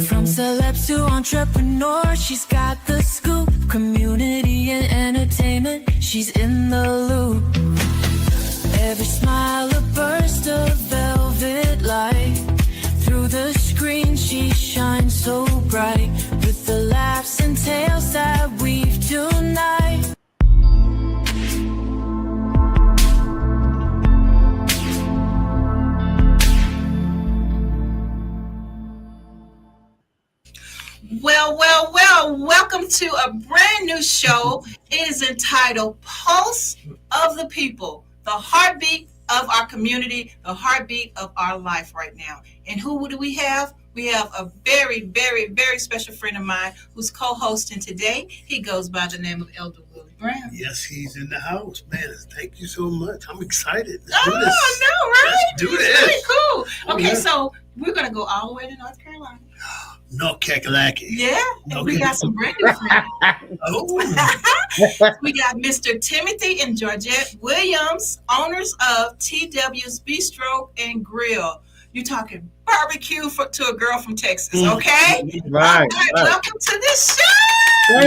From celebs to entrepreneurs, she's got the scoop. Community and entertainment, she's in the loop. Every smile a burst of velvet light. Through the screen she shines so bright. With the laughs and tales that weave tonight. Well, welcome to a brand new show. It is entitled Pulse of the People, the heartbeat of our community, the heartbeat of our life right now. And who do we have? We have a very, very, very special friend of mine who's co-hosting today. He goes by the name of Elder Willie Brown. Yes, he's in the house, man. Thank you so much. I'm excited. Let's do this. I know, right? Let's do it's this. Really cool. Okay, so we're going to go all the way to North Carolina. North Kakalaki. Yeah, and we got some brand new friends. We got Mr. Timothy and Georgette Williams, owners of TW's Bistro and Grill. You're talking barbecue to a girl from Texas, okay? Right. Welcome to this show.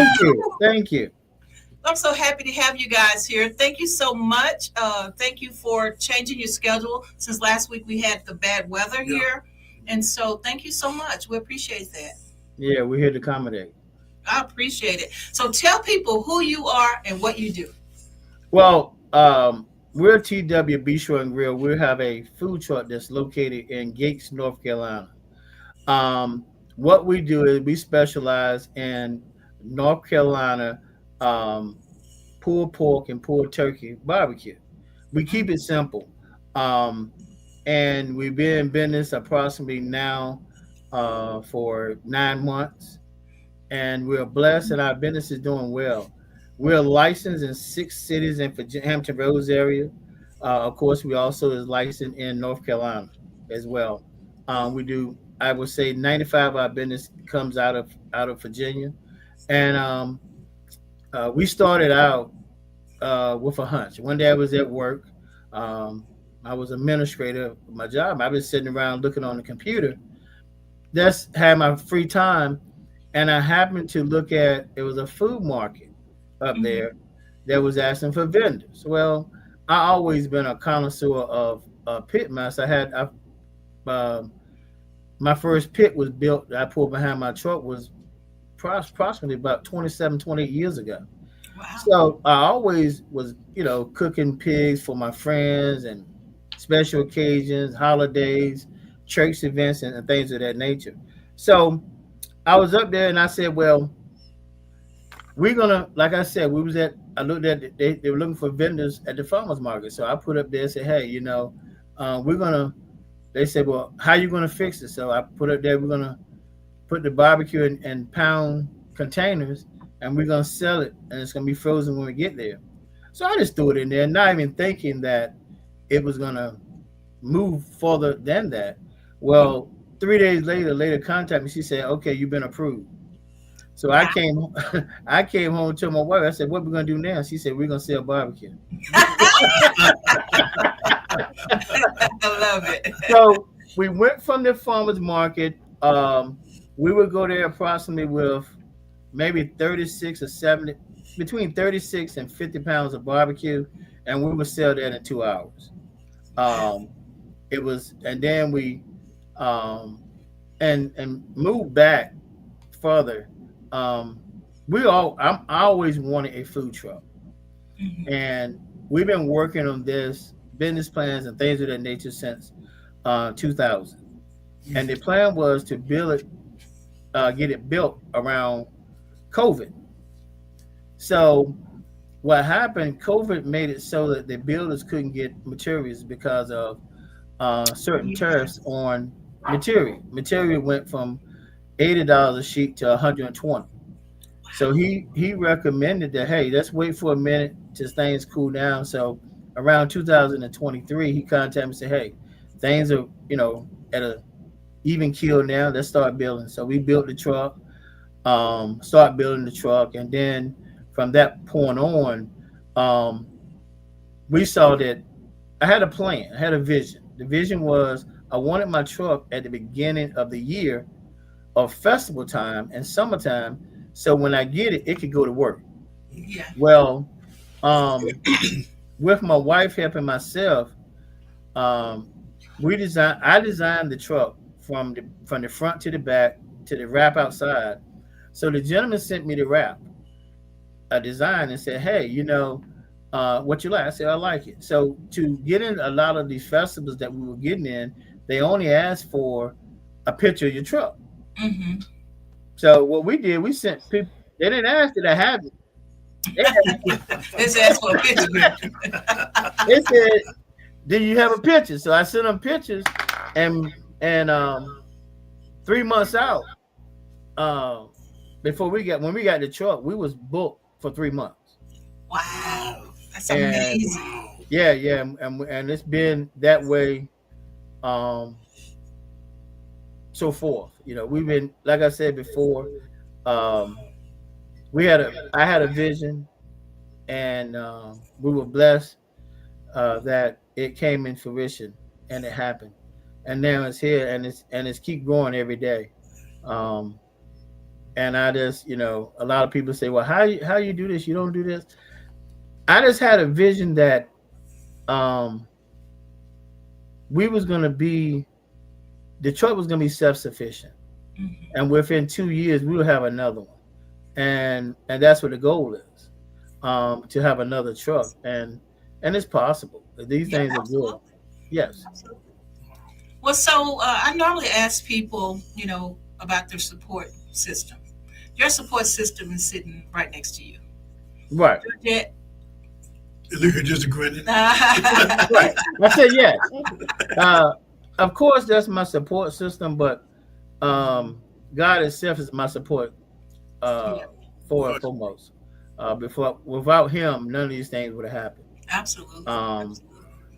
Thank you. I'm so happy to have you guys here. Thank you so much. Thank you for changing your schedule. Since last week we had the bad weather here. And so thank you so much. We appreciate that. Yeah, we're here to accommodate. I appreciate it. So tell people who you are and what you do. Well, we're TW Bistro and Grill. We have a food truck that's located in Gates, North Carolina. What we do is we specialize in North Carolina pulled pork and pulled turkey barbecue. We keep it simple. And we've been in business approximately now for 9 months. And we're blessed and our business is doing well. We're licensed in 6 cities in Hampton Roads area. Of course, we also is licensed in North Carolina as well. We do, I would say 95 of our business comes out of Virginia. And we started out with a hunch. One day I was at work. I was administrator of my job. I've been sitting around looking on the computer. That's had my free time. And I happened to look at, it was a food market up there that was asking for vendors. Well, I always been a connoisseur of pitmaster. My first pit was built, I pulled behind my truck was approximately about 28 years ago. Wow. So I always was, cooking pigs for my friends and special occasions, holidays, church events, and things of that nature. So I was up there and I said, well, we're gonna, like I said, I looked at, they were looking for vendors at the farmer's market. So I put up there and said, hey, they said, well, how you gonna fix it? So I put up there, we're gonna put the barbecue in pound containers and we're gonna sell it and it's gonna be frozen when we get there. So I just threw it in there, not even thinking that it was gonna move further than that. Well, 3 days later contacted me. She said, okay, you've been approved. So I came home to my wife. I said, what are we gonna do now? She said, we're gonna sell barbecue. I love it. So we went from the farmer's market. We would go there approximately with maybe 36 or 70, between 36 and 50 pounds of barbecue, and we would sell that in 2 hours. It was, and then we and moved back further. I always wanted a food truck, and we've been working on this business plans and things of that nature since 2000. And the plan was to build it, get it built around COVID. So what happened, COVID made it so that the builders couldn't get materials because of certain tariffs on material. Material went from $80 a sheet to $120. So he recommended that, hey, let's wait for a minute till things cool down. So around 2023, he contacted me and said, hey, things are, at a even keel now. Let's start building. So we built the truck, start building the truck. And then from that point on, we saw that I had a plan. I had a vision. The vision was I wanted my truck at the beginning of the year of festival time and summertime. So when I get it, it could go to work. Yeah. Well, um, with my wife helping myself, um, I designed the truck from the front to the back to the wrap outside. So the gentleman sent me the wrap, a design, and said, "Hey, what you like?" I said, "I like it." So to get in a lot of these festivals that we were getting in, they only asked for a picture of your truck. Mm-hmm. So what we did, we sent people. They didn't ask that I have it. They, Let's ask for a picture. they said, "Do you have a picture?" So I sent them pictures, and 3 months out, when we got the truck, we was booked for 3 months. Wow, that's And amazing. yeah, and it's been that way, um, so forth. We've been, like I said before, um, I had a vision, and we were blessed that it came in fruition and it happened, and now it's here, and it's keep growing every day. Um, and I just, a lot of people say, "Well, how you do this? You don't do this." I just had a vision that um, we was gonna be the truck was gonna be self-sufficient, Mm-hmm. and within 2 years we will have another one, and that's what the goal is, to have another truck, and it's possible. These Yeah, things are good. absolutely. Yes. Absolutely. Well, so I normally ask people, about their support system. Your support system is sitting right next to you. Right. Georgette? Look at just a grinning. Right. I said yes. Of course, that's my support system, but God itself is my support, Yeah, for and foremost. Without Him, none of these things would have happened. absolutely. Um,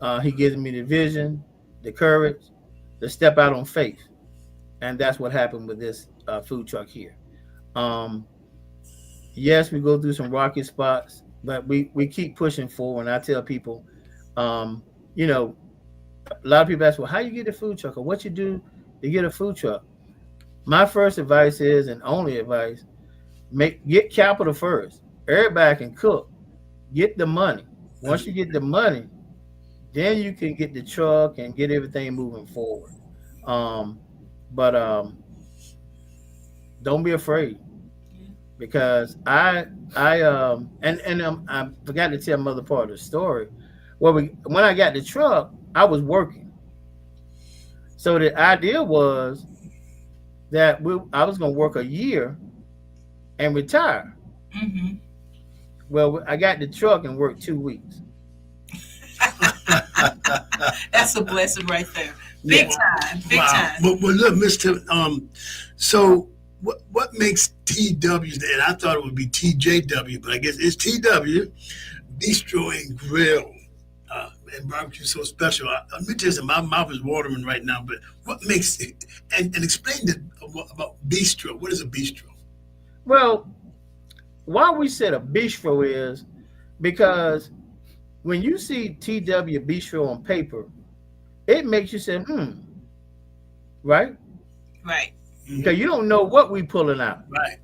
Absolutely. he gives me the vision, the courage, to step out on faith, and that's what happened with this food truck here. Um, yes, we go through some rocky spots, but we keep pushing forward. And I tell people, um, you know, a lot of people ask, "Well, how you get a food truck, or what you do to get a food truck?" My first advice is, and only advice, get capital first. Everybody can cook. Get the money. Once you get the money, then you can get the truck and get everything moving forward. Um, but don't be afraid, because I forgot to tell another part of the story. Well, when I got the truck, I was working. So the idea was that I was going to work a year and retire. Mm-hmm. Well, I got the truck and worked 2 weeks. That's a blessing right there. Big Yeah. time. Big Wow. time. But look, Mr. So what makes TW, and I thought it would be TJW, but I guess it's TW Bistro and Grill, and barbecue so special. Let me tell you something, my mouth is watering right now, but what makes it, and explain about bistro. What is a bistro? Well, why we said a bistro is because when you see TW Bistro on paper, it makes you say, right? Right. Because you don't know what we pulling out. Right.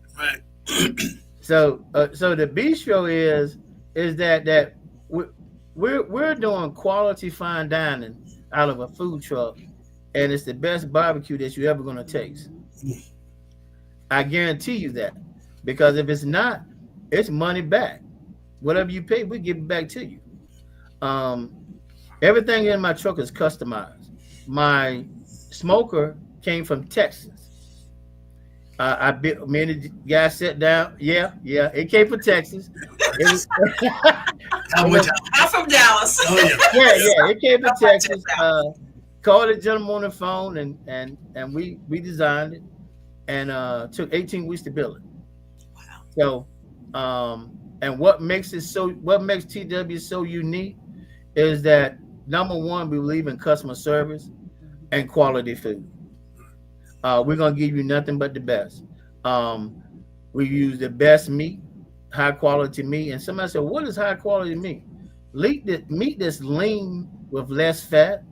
So the bistro is that we're doing quality fine dining out of a food truck, and it's the best barbecue that you're ever going to taste. I guarantee you that, because if it's not, it's money back. Whatever you pay, we give it back to you. Everything in my truck is customized. My smoker came from Texas. Me and the guy sat down. Yeah, it came from Texas. It was, I'm from Dallas. Oh yeah. yeah, it came from Texas. Called the gentleman on the phone, and we designed it, and took 18 weeks to build it. Wow. So, and what makes TW so unique is that, number one, we believe in customer service and quality food. We're gonna give you nothing but the best. We use the best meat, high quality meat. And somebody said, "What is high quality meat?" Meat that's lean with less fat.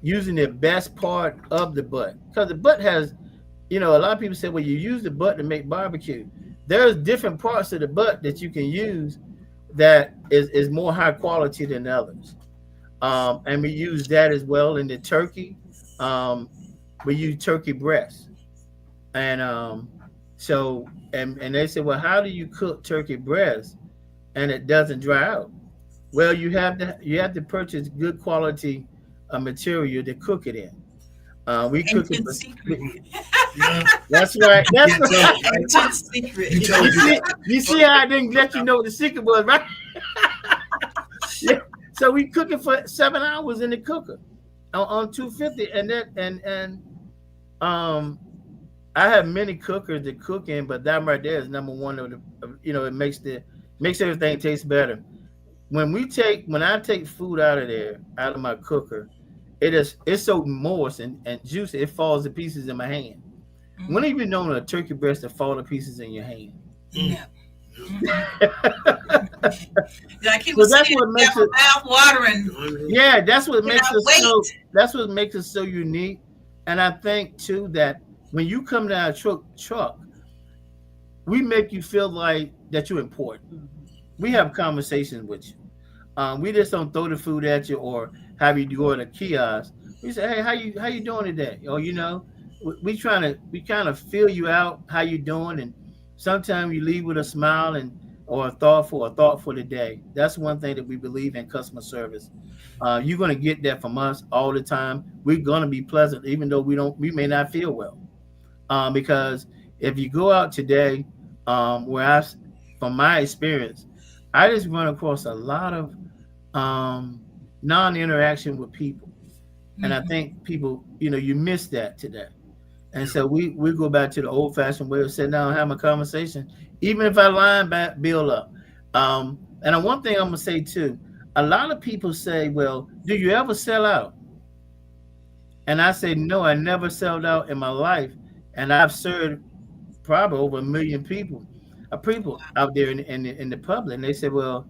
Using the best part of the butt, because the butt has a lot of people say, well, you use the butt to make barbecue. There's different parts of the butt that you can use that is more high quality than others. And we use that as well in the turkey. We use turkey breast. And and they said, well, how do you cook turkey breast and it doesn't dry out? Well, you have to purchase good quality material to cook it in. We cook it. That's right. That's right. Secret. You see how I didn't let you know what the secret was, right? Yeah. So we cook it for 7 hours in the cooker on 250, I have many cookers to cook in, but that right there is number one of the. It makes everything taste better. When I take food out of my cooker, it's so moist and juicy, it falls to pieces in my hand. When have you known a turkey breast to fall to pieces in your hand? No. Like he So was that's saying, what makes it. mouth watering. Yeah, that's what makes Cannot us so. wait. That's what makes us so unique. And I think too that when you come to our truck, we make you feel like that you're important. We have conversations with you. We just don't throw the food at you or have you go to the kiosk. We say, hey, how you doing today? Or we kind of feel you out, how you doing, and sometimes you leave with a smile or a thought for the day. That's one thing that we believe in customer service. You're gonna get that from us all the time. We're gonna be pleasant, even though we may not feel well. Because if you go out today, from my experience, I just run across a lot of non-interaction with people. And I think people, you miss that today. And so we go back to the old-fashioned way of sitting down and having a conversation, even if our line build up. And one thing I'm going to say, too, a lot of people say, well, do you ever sell out? And I say, no, I never sold out in my life. And I've served probably over 1 million people out there in the public. And they say, well,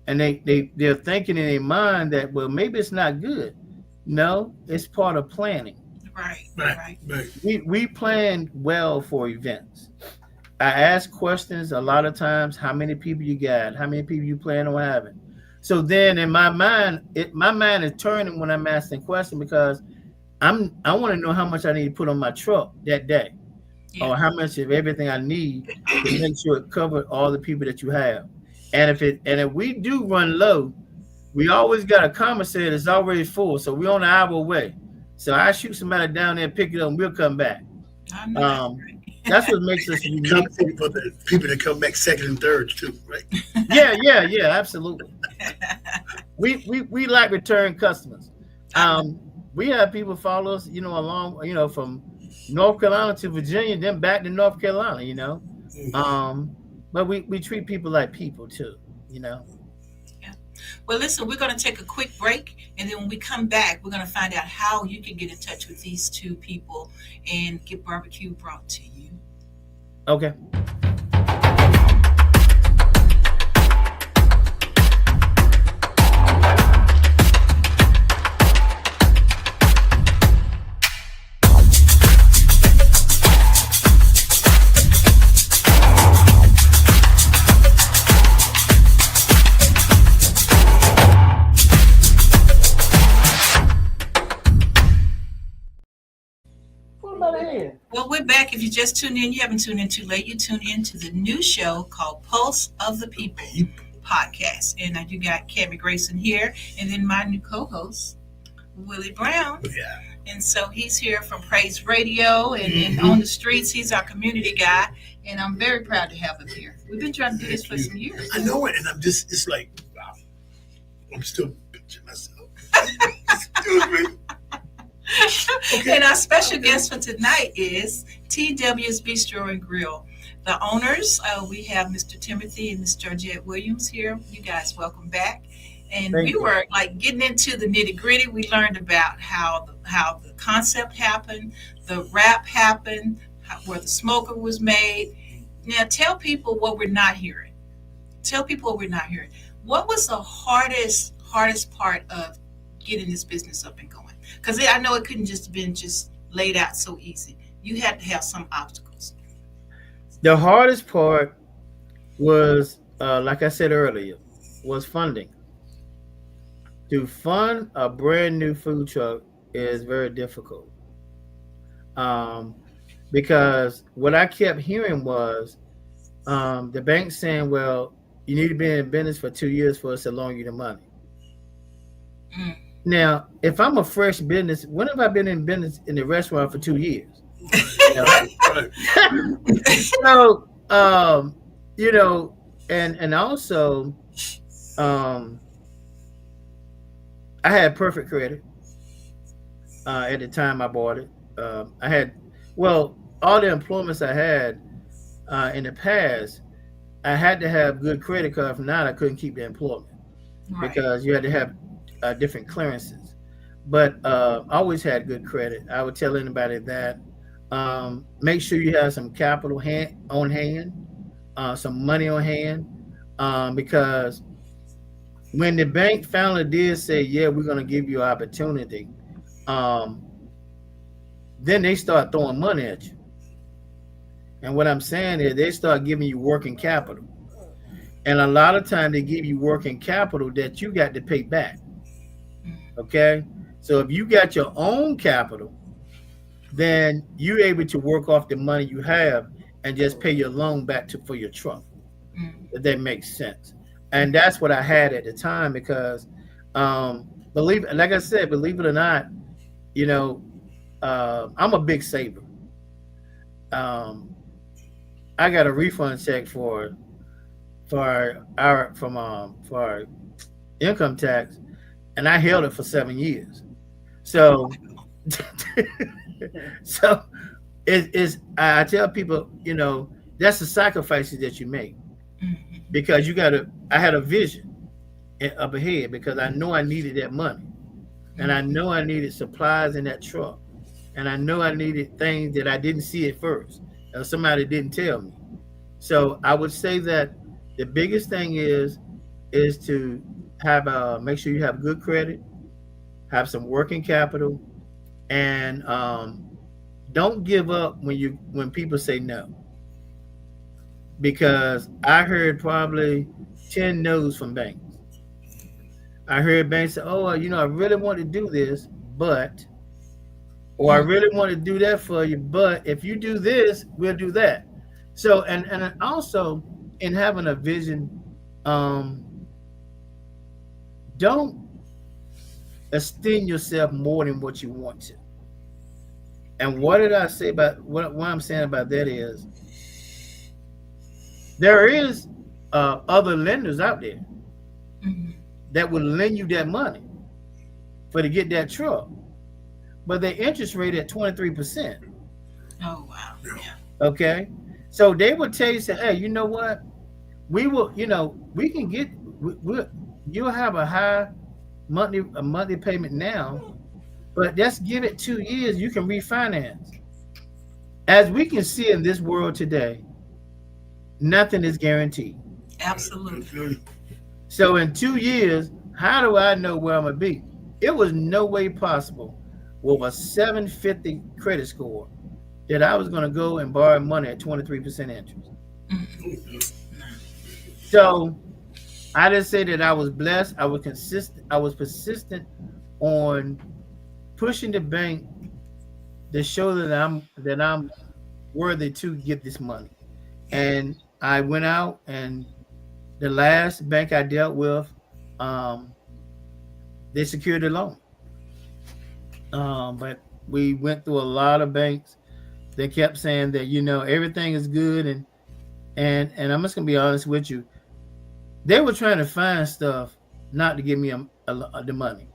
and they're thinking in their mind that, well, maybe it's not good. No, it's part of planning. Right. We plan well for events. I ask questions a lot of times, how many people you got, how many people you plan on having. So then in my mind, my mind is turning when I'm asking questions because I want to know how much I need to put on my truck that day, or how much of everything I need to make sure it covers all the people that you have. And if we do run low, we always got a commissary that's already full, so we're on an hour away. So I shoot somebody down there, pick it up, and we'll come back. That's what makes us unique. For the people that come back second and third too, right? Yeah, absolutely. We like return customers. We have people follow us, along, from North Carolina to Virginia, then back to North Carolina, But we treat people like people too, Yeah. Well, listen, we're going to take a quick break, and then when we come back, we're going to find out how you can get in touch with these two people and get barbecue brought to you. Okay. Well, we're back. If you just tuned in, you haven't tuned in too late. You tuned in to the new show called Pulse of the People podcast. And you got Cammie Grayson here, and then my new co-host, Willie Brown. Yeah. And so he's here from Praise Radio, and on the streets, he's our community guy. And I'm very proud to have him here. We've been trying to do this for some years. I know it, and it's like, wow. I'm still picturing myself. Excuse me. And our special guest for tonight is TW's Bistro and Grill. The owners, we have Mr. Timothy and Ms. Georgette Williams here. You guys, welcome back. And we were like getting into the nitty gritty. We learned about how the concept happened, the wrap happened, where the smoker was made. Now tell people what we're not hearing. What was the hardest part of getting this business up and going? Because I know it couldn't just been laid out so easy. you had to have some obstacles. The hardest part was, like I said earlier, was funding. To fund a brand new food truck is very difficult. Um, because what I kept hearing was the bank saying, well, you need to be in business for 2 years for us to loan you the money. Mm. Now, if I'm a fresh business, when have I been in business in the restaurant for 2 years? Right, right. So, and also, um, I had perfect credit at the time I bought it. I had, well, all the employments I had in the past, I had to have good credit card. If not, I couldn't keep the employment Right. because you had to have different clearances. But I always had good credit. I would tell anybody that make sure you have some capital on hand, some money on hand, because when the bank finally did say, yeah, we're going to give you an opportunity, then they start throwing money at you. And what I'm saying is they start giving you working capital. And a lot of times they give you working capital that you got to pay back. Okay? So if you got your own capital, then you're able to work off the money you have and just pay your loan back for your truck. If that makes sense. And that's what I had at the time because like I said, believe it or not, I'm a big saver. I got a refund check for our income tax, and I held it for 7 years. So, so I tell people, that's the sacrifices that you make because I had a vision up ahead because I know I needed that money, and I know I needed supplies in that truck, and I know I needed things that I didn't see at first. Somebody didn't tell me. So I would say that the biggest thing is to have make sure you have good credit, have some working capital, and don't give up when people say no. Because I heard probably 10 no's from banks. I heard banks say, "Oh, I really want to do this, but," or "I really want to do that for you, but if you do this, we'll do that." So, and also in having a vision, don't extend yourself more than what you want to. And what did I say about what I'm saying about that is there is other lenders out there that will lend you that money to get that truck, but their interest rate at 23%. Oh wow! Yeah. Okay, so they would tell you, say, "Hey, you know what? We will, we can get, you'll have a high monthly payment now, but let's give it 2 years. You can refinance." As we can see in this world today, nothing is guaranteed. Absolutely. So in 2 years, how do I know where I'm gonna be? It was no way possible with a 750 credit score that I was gonna go and borrow money at 23% interest. So I didn't say that I was blessed. I was consistent. I was persistent on pushing the bank to show that I'm worthy to get this money. And I went out, and the last bank I dealt with, they secured the loan. But we went through a lot of banks. They kept saying that everything is good, and I'm just gonna be honest with you. They were trying to find stuff not to give me the money.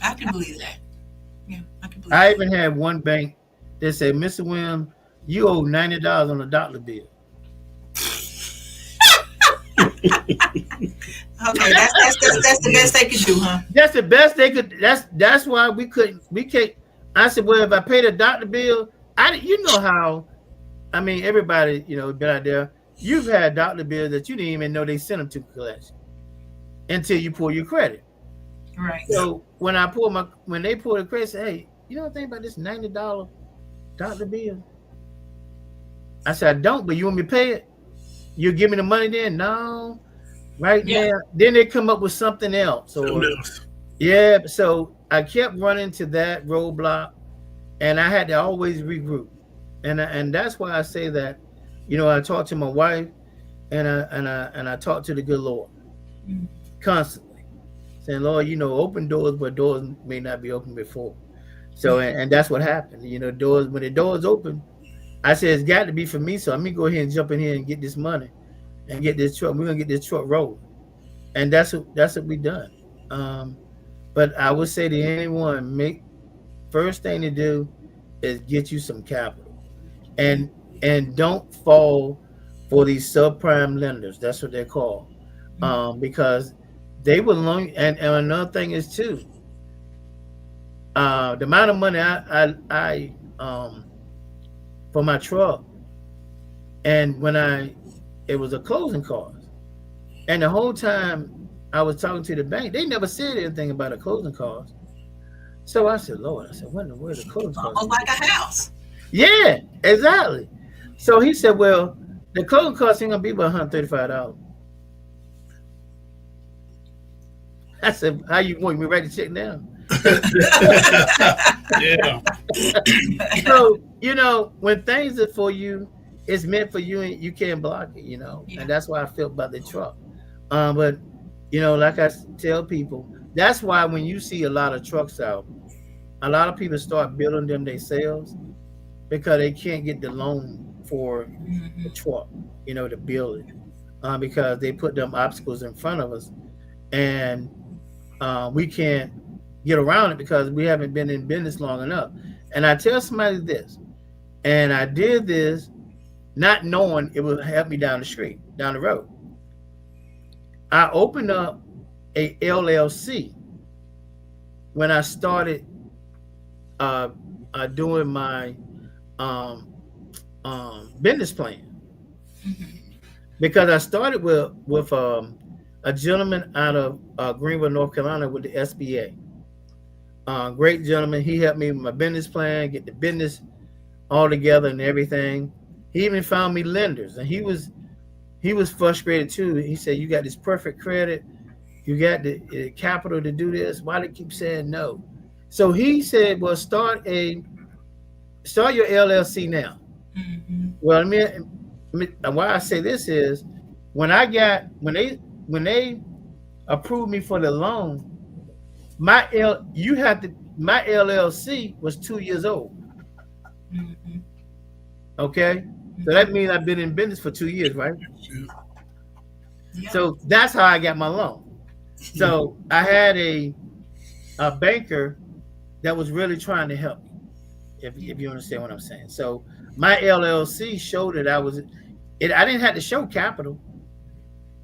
I can believe that. Yeah, I can believe I that. even had one bank that said, "Mr. Williams, you owe $90 on a doctor bill." Okay, that's the best they could do, huh? That's the best they could. That's why we can't. I said, well, if I pay the doctor bill, how. I mean, everybody, been out there. You've had doctor bills that you didn't even know they sent them to collection until you pull your credit. Right. So when they pull the credit, say, "Hey, you know what I think about this $90 doctor bill?" I said, I don't, but you want me to pay it? You give me the money then? No, right Yeah. now. Then they come up with something else. Something Or else. yeah, so I kept running to that roadblock, and I had to always regroup. And that's why I say that, I talk to my wife, and I talk to the good Lord constantly, saying, Lord, open doors, but doors may not be open before. So and that's what happened. Doors, when the doors open, I said it's got to be for me. So I'm gonna go ahead and jump in here and get this money and get this truck. We're gonna get this truck rolling, and that's what we done. But I would say to anyone, first thing to do is get you some capital, and don't fall for these subprime lenders. That's what they're called, because they will loan. And another thing is too, the amount of money I for my truck, and when it was a closing cost, and the whole time I was talking to the bank, they never said anything about a closing cost. So I said, Lord, what in the world is a closing cost? Almost like a house. Yeah, exactly. So he said, well, the closing cost ain't gonna be about $135. I said, how you want me to write the check now? Yeah. So, when things are for you, it's meant for you, and you can't block it, Yeah. And that's why I felt about the truck. But like I tell people, that's why when you see a lot of trucks out, a lot of people start building them themselves because they can't get the loan for the truck, to build it, because they put them obstacles in front of us, and we can't get around it because we haven't been in business long enough. And I tell somebody this, and I did this not knowing it would help me down the road. I opened up a LLC when I started doing my business plan, because I started with a gentleman out of Greenville, North Carolina, with the SBA. Great gentleman. He helped me with my business plan, get the business all together and everything. He even found me lenders, and he was frustrated too. He said, "You got this perfect credit, you got the capital to do this. Why do you keep saying no?" So he said, "Well, start your LLC now." Well, why I say this is when they approved me for the loan, my LLC was 2 years old. Okay, so that means I've been in business for 2 years, right? Yeah. So that's how I got my loan. So I had a banker that was really trying to help me, if you understand what I'm saying. So my LLC showed that I didn't have to show capital.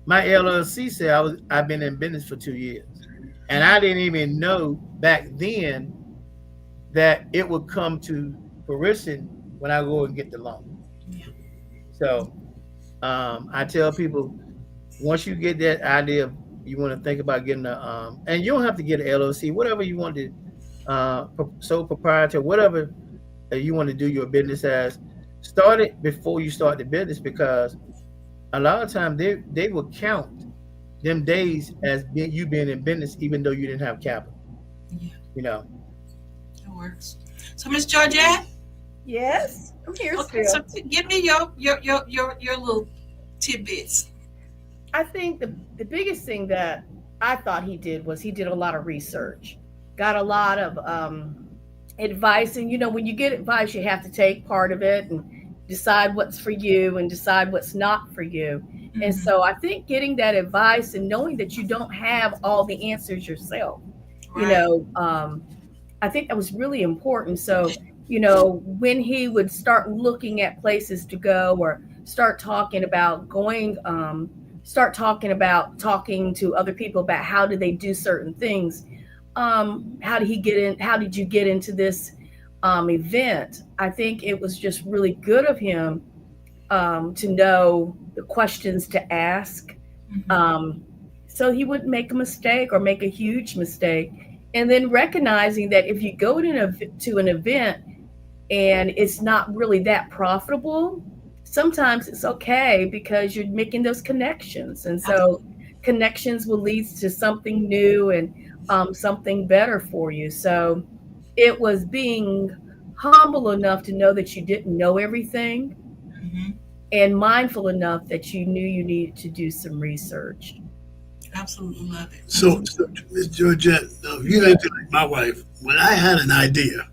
My LLC said I've been in business for 2 years, and I didn't even know back then that it would come to fruition when I go and get the loan. Yeah. So I tell people, once you get that idea, you want to think about getting and you don't have to get an LLC, whatever you want to, sole proprietor, whatever you want to do your business as, start it before you start the business, because a lot of times they will count them days as you being in business, even though you didn't have capital. Yeah. That works. So, Miss Georgette. Yes, I'm here Okay, still. so give me your little tidbits. I think the biggest thing that I thought he did was he did a lot of research, got a lot of advice. And, when you get advice, you have to take part of it and decide what's for you and decide what's not for you. And so I think getting that advice and knowing that you don't have all the answers yourself, I think that was really important. So, when he would start looking at places to go, or start talking about talking to other people about how do they do certain things, how did you get into this event? I think it was just really good of him to know the questions to ask, so he wouldn't make a mistake or make a huge mistake. And then recognizing that if you go to an event and it's not really that profitable, sometimes it's okay because you're making those connections. And so connections will lead to something new and something better for you. So it was being humble enough to know that you didn't know everything, Mhm. and mindful enough that you knew you needed to do some research. Absolutely love it. So Miss Georgette, now, if you like my wife, when I had an idea,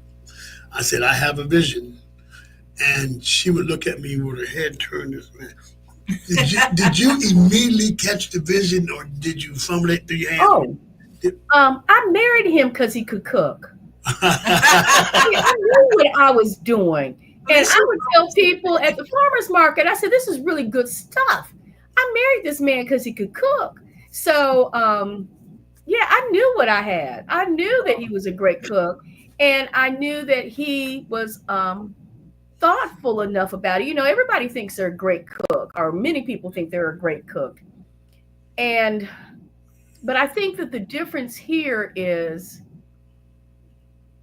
I said, I have a vision. And she would look at me with her head turned this way. Did you immediately catch the vision, or did you fumble it through your hand? I married him because he could cook. I knew what I was doing. And I would tell people at the farmer's market, I said, this is really good stuff. I married this man because he could cook. So, yeah, I knew what I had. I knew that he was a great cook. And I knew that he was thoughtful enough about it. You know, everybody thinks they're a great cook, or many people think they're a great cook. But I think that the difference here is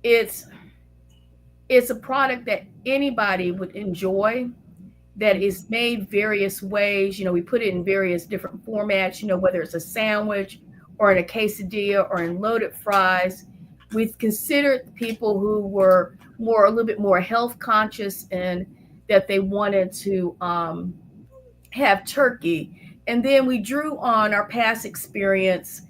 it's a product that anybody would enjoy, that is made various ways. You know, we put it in various different formats, you know, whether it's a sandwich or in a quesadilla or in loaded fries. We've considered people who were a little bit more health conscious, and that they wanted to have turkey. And then we drew on our past experiences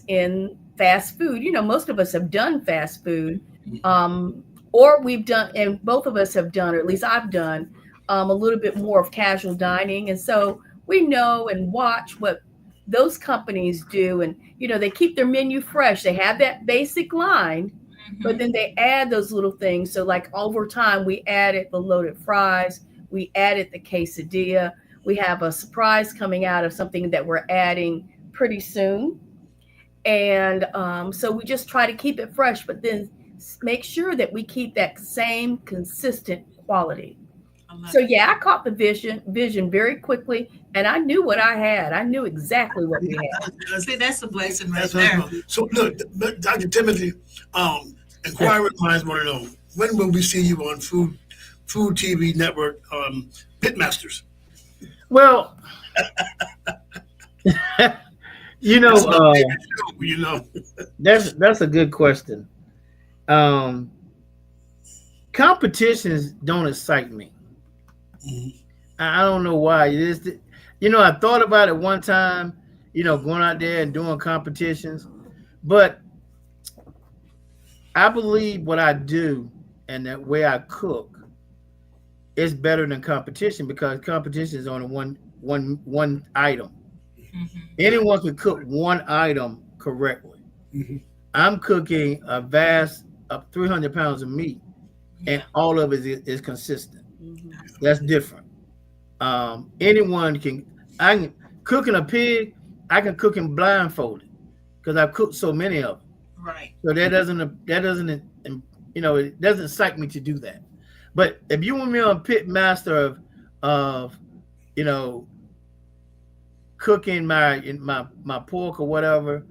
in fast food. You know, most of us have done fast food, or we've done, and both of us have done, or at least I've done, a little bit more of casual dining. And so we know and watch what those companies do. And, you know, they keep their menu fresh. They have that basic line, but then they add those little things. So like over time, we added the loaded fries, we added the quesadilla. We have a surprise coming out of something that we're adding pretty soon. And so we just try to keep it fresh, but then make sure that we keep that same consistent quality. So yeah, I caught the vision very quickly, and I knew what I had. I knew exactly what we had. See, that's a blessing right there. So look, Dr. Timothy, inquiring minds want to know, when will we see you on Food TV Network, Pitmasters? Well, you know, that's a good question. Competitions don't excite me. I don't know why. You know, I thought about it one time, you know, going out there and doing competitions, but I believe what I do and the way I cook is better than competition, because competition is only one item. Anyone can cook one item correctly. I'm cooking a vast of 300 pounds of meat, and all of it is consistent. That's different. Anyone can. I can cooking a pig. I can cook him blindfolded because I've cooked so many of them. Right. So that doesn't you know, it doesn't excite me to do that. But if you want me on pitmaster of you know, cooking my pork or whatever,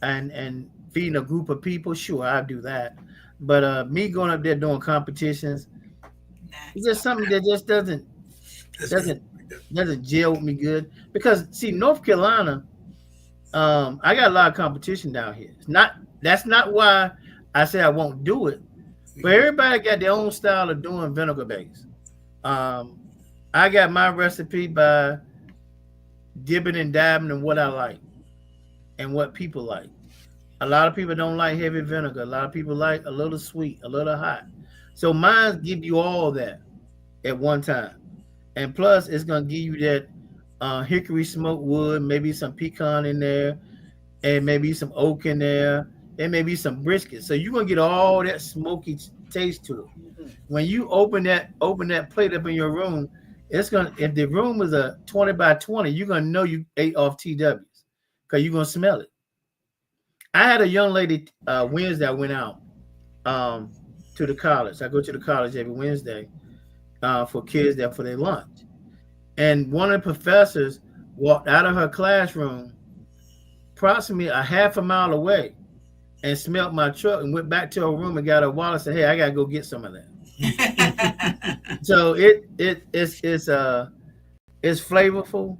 and feeding a group of people, sure, I'll do that. But me going up there doing competitions, it's just something that just doesn't gel with me good. Because see, North Carolina, I got a lot of competition down here. That's not why I say I won't do it. But everybody got their own style of doing vinegar base. I got my recipe by dipping and dabbing in what I like and what people like. A lot of people don't like heavy vinegar. A lot of people like a little sweet, a little hot. So mine give you all that at one time. And plus, it's going to give you that hickory smoked wood, maybe some pecan in there, and maybe some oak in there, and maybe some brisket. So you're going to get all that smoky taste to it. When you open that plate up in your room, it's going to, if the room is a 20 by 20, you're going to know you ate off TWs because you're going to smell it. I had a young lady Wednesday, I went out to the college. I go to the college every Wednesday for kids there for their lunch. And one of the professors walked out of her classroom approximately a half a mile away and smelled my truck and went back to her room and got her wallet and said, hey, I got to go get some of that. So it's flavorful.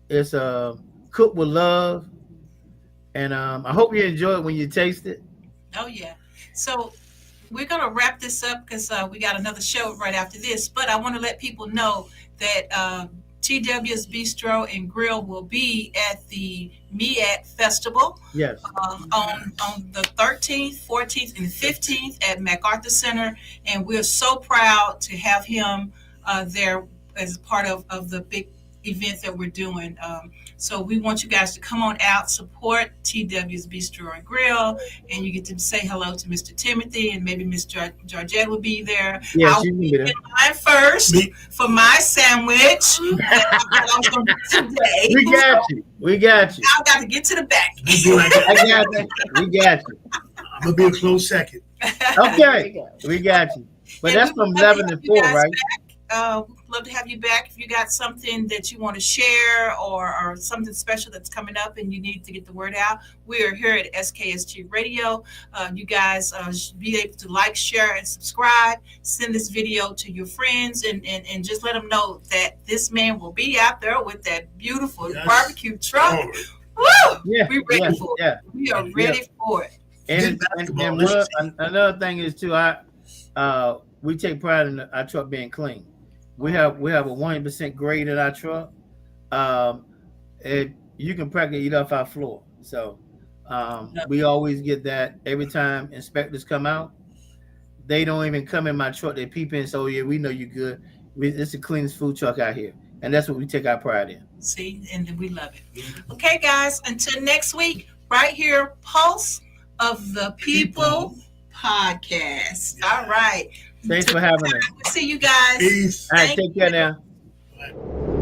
It's cooked with love, and I hope you enjoy it when you taste it. Oh yeah. So we're gonna wrap this up because we got another show right after this. But I want to let people know that TW's Bistro and Grill will be at the Me Festival Yes. on the 13th, 14th, and 15th at MacArthur Center, and we're so proud to have him there as part of the big event that we're doing. So we want you guys to come on out, support TW's Bistro and Grill, and you get to say hello to Mr. Timothy, and maybe Miss Georgette will be there. Yeah, I'll she will be be there. in line first for my sandwich that I'm going to do today. We got you. We got you. I got to get to the back. Be like, I got you. We got you. I'm gonna be a close second. Okay, we got you. But And that's we from would love to 11 to have you 4, guys right? back. Love to have you back if you got something that you want to share or something special that's coming up and you need to get the word out. We are here at SKST Radio. You guys should be able to like, share, and subscribe. Send this video to your friends and just let them know that this man will be out there with that beautiful barbecue truck. Oh, Woo! Yeah, We're ready for it. yeah. We are ready for it. And another thing is too, we take pride in our truck being clean. We have a 100% grade in our truck. And you can practically eat off our floor. So we always get that every time inspectors come out. They don't even come in my truck. They peep in. So yeah, we know you're good. It's the cleanest food truck out here, and that's what we take our pride in. See, and we love it. Okay, guys. Until next week, right here, Pulse of the People podcast. All right. Thanks for having us. See you guys. peace. All right, Thank take care now. Bye.